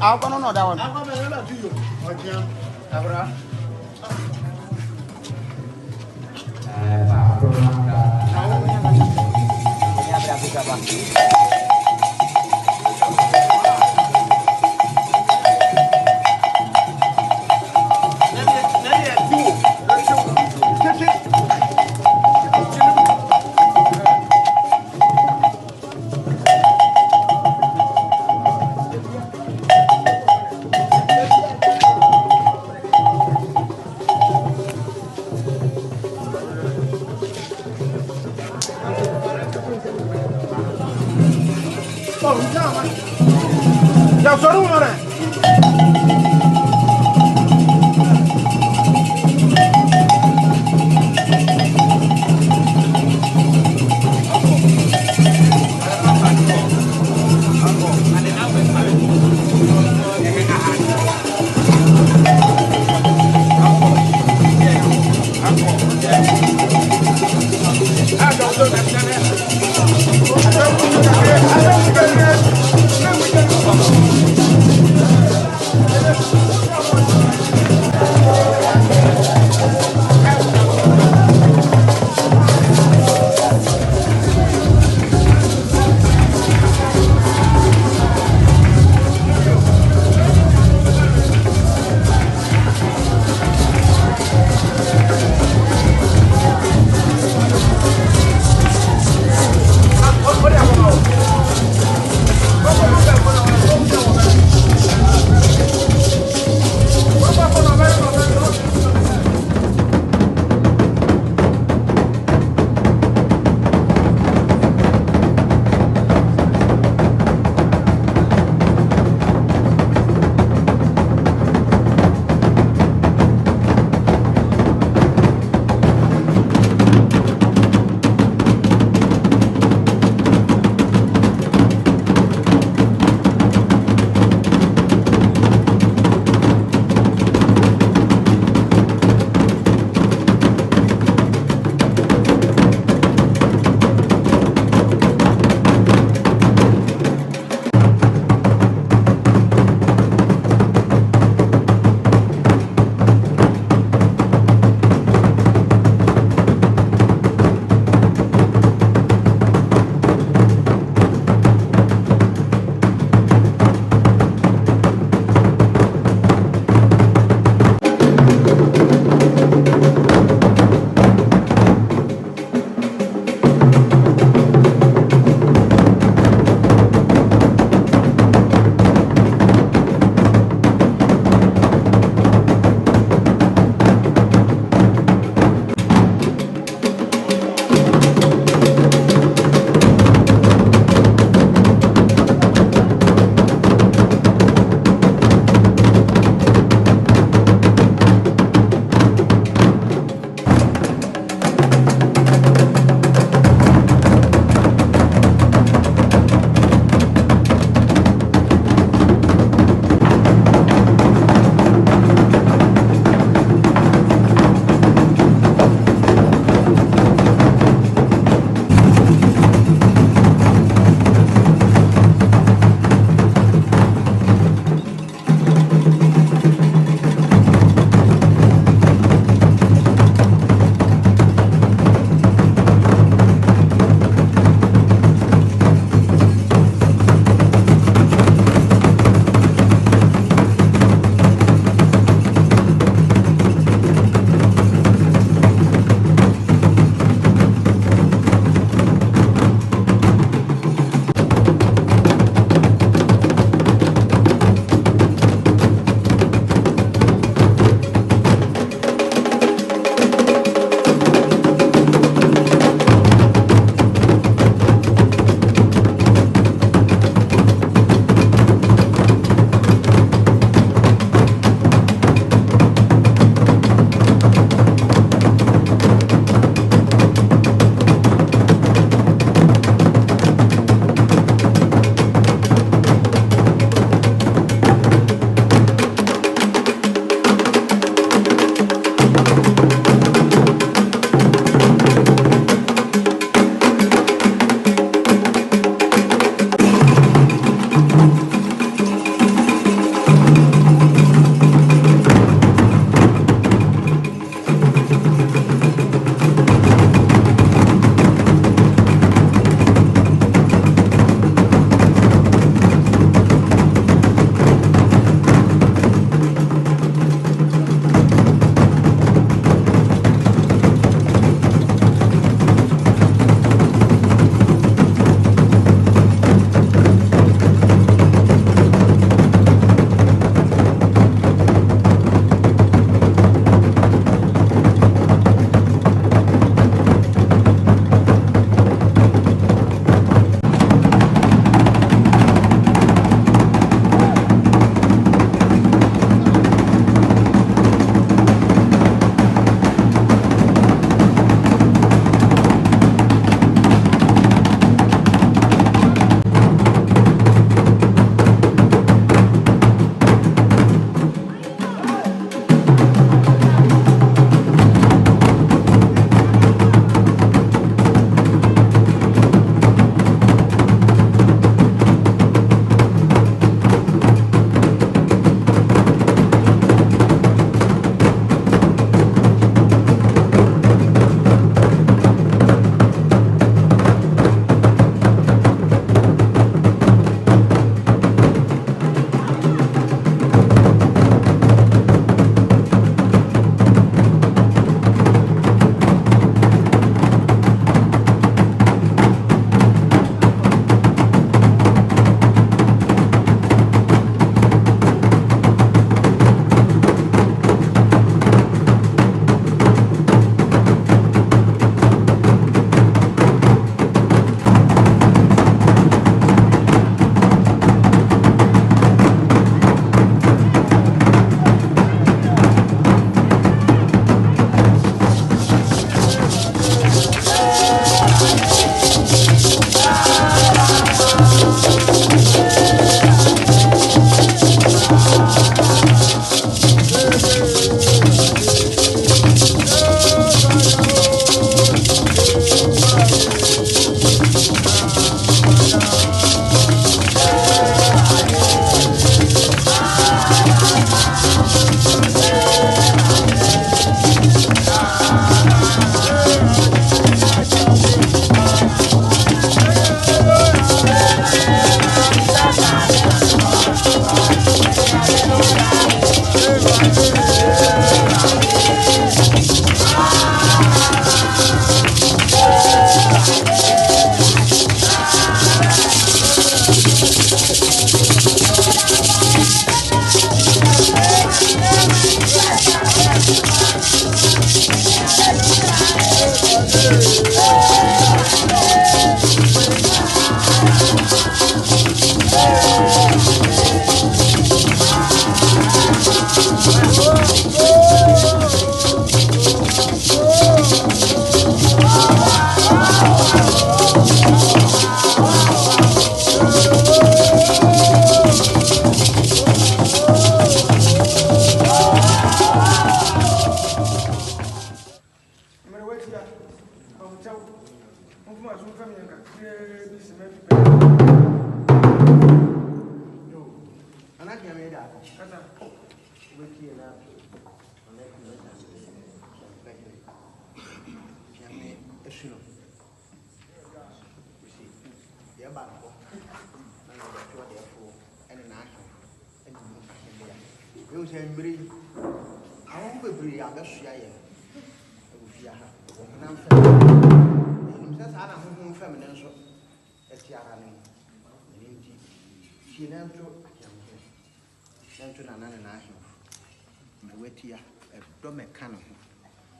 I'll go on that one.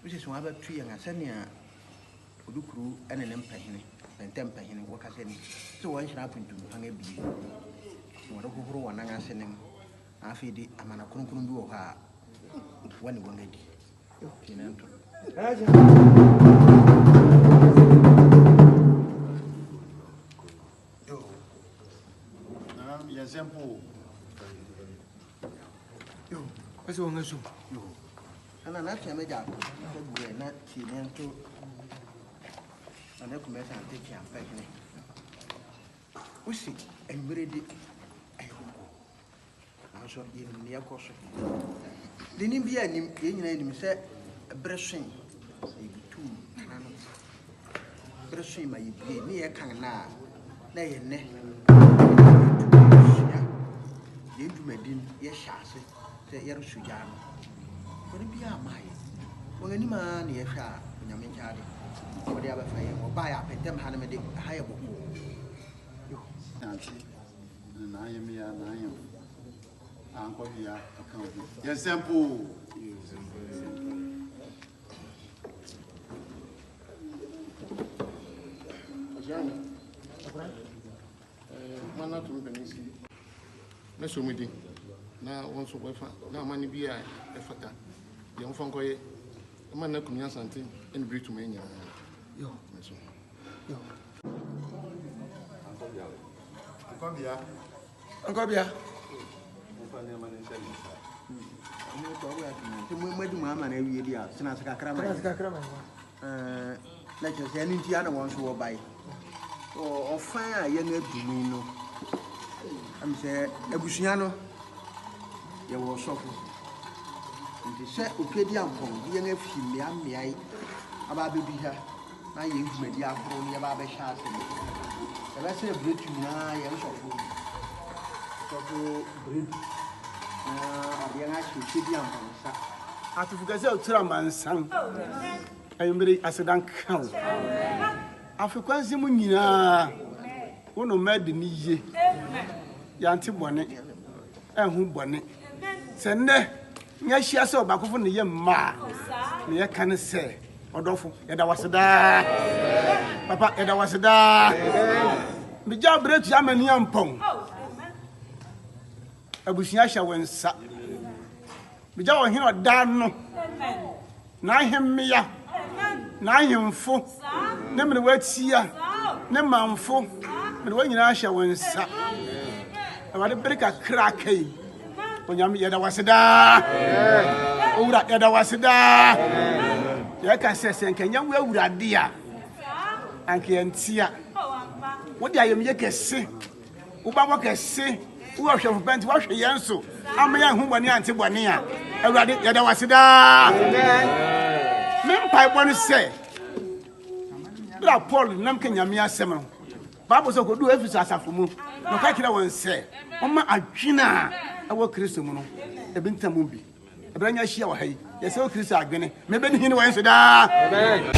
which is one of the tree and Asante Udukuru and an empahene and tempahene work as any. So one should happen to hang a bee. What who one I send him. I feed it, I'm an Akundu her when you want it. What's wrong with you? And I'm not a job. We're not seeing to an Akuapem and take care of packing. We see and ready. I shall be near caution. The Nimbia name said a brushing, maybe 2 brushing my near Kangana. Nay, nay. You made in yes, say Yerusujan. What be our mind? When any man, yes, when you're making whatever fire or buy up at them, Hanamedic, higher book. Nancy, and I am here, and I am AnkobeaHene. Yes, simple. Mana to me, Miss Umidi. Now, once a wife, now money be a fata. Young Fonkoye, a man like Asante, and breed to many. Yo, Ankobea. Like I said, any other ones who buy or fire young Dumino. I'm saying, Ebusiano, you will suffer. And he said, okay, the uncle, young if he may about baby here. My young media for me about the shots. And I say, a bridge to me, I am so full. Bridge. Young actually, she be uncle. After you guys out, Traman, son. I am very as a dunk count. After Quansimuna, one of mad in ye. Yanti bonnet, and who bonnet. Send there. Yes, she saw back of the young ma. I can't say. Odofo, eda waseda. Papa, eda waseda. Me job break Germany ampon. Abusia sha wensa. Me job hin oda no. Na him me ya. Na himfo. Ne me watia. Ne manfo. Me wo nyina sha wensa. E wade break akra kai. Onyam eda waseda. Owura eda waseda. Ya ka sese nkanya wo awurade a anke antia wo dia yem ye kese wo ba wo kese wo hwefo penti wo hwe yenso amaya hu bone ante bone a awurade ya da waseda amen me mpai bone se bra Paul nam kenya me asem no Bible so ko du Efeso asafo mu no ka kira won se o ma adwena a wo Kristo mu no e bintamu bi Abranya shia wa hai. Yes, o Kristo agwene. Me be ni hini wa yenso da. Amen.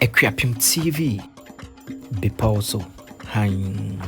Akuapem TV. Be pauso. Hein.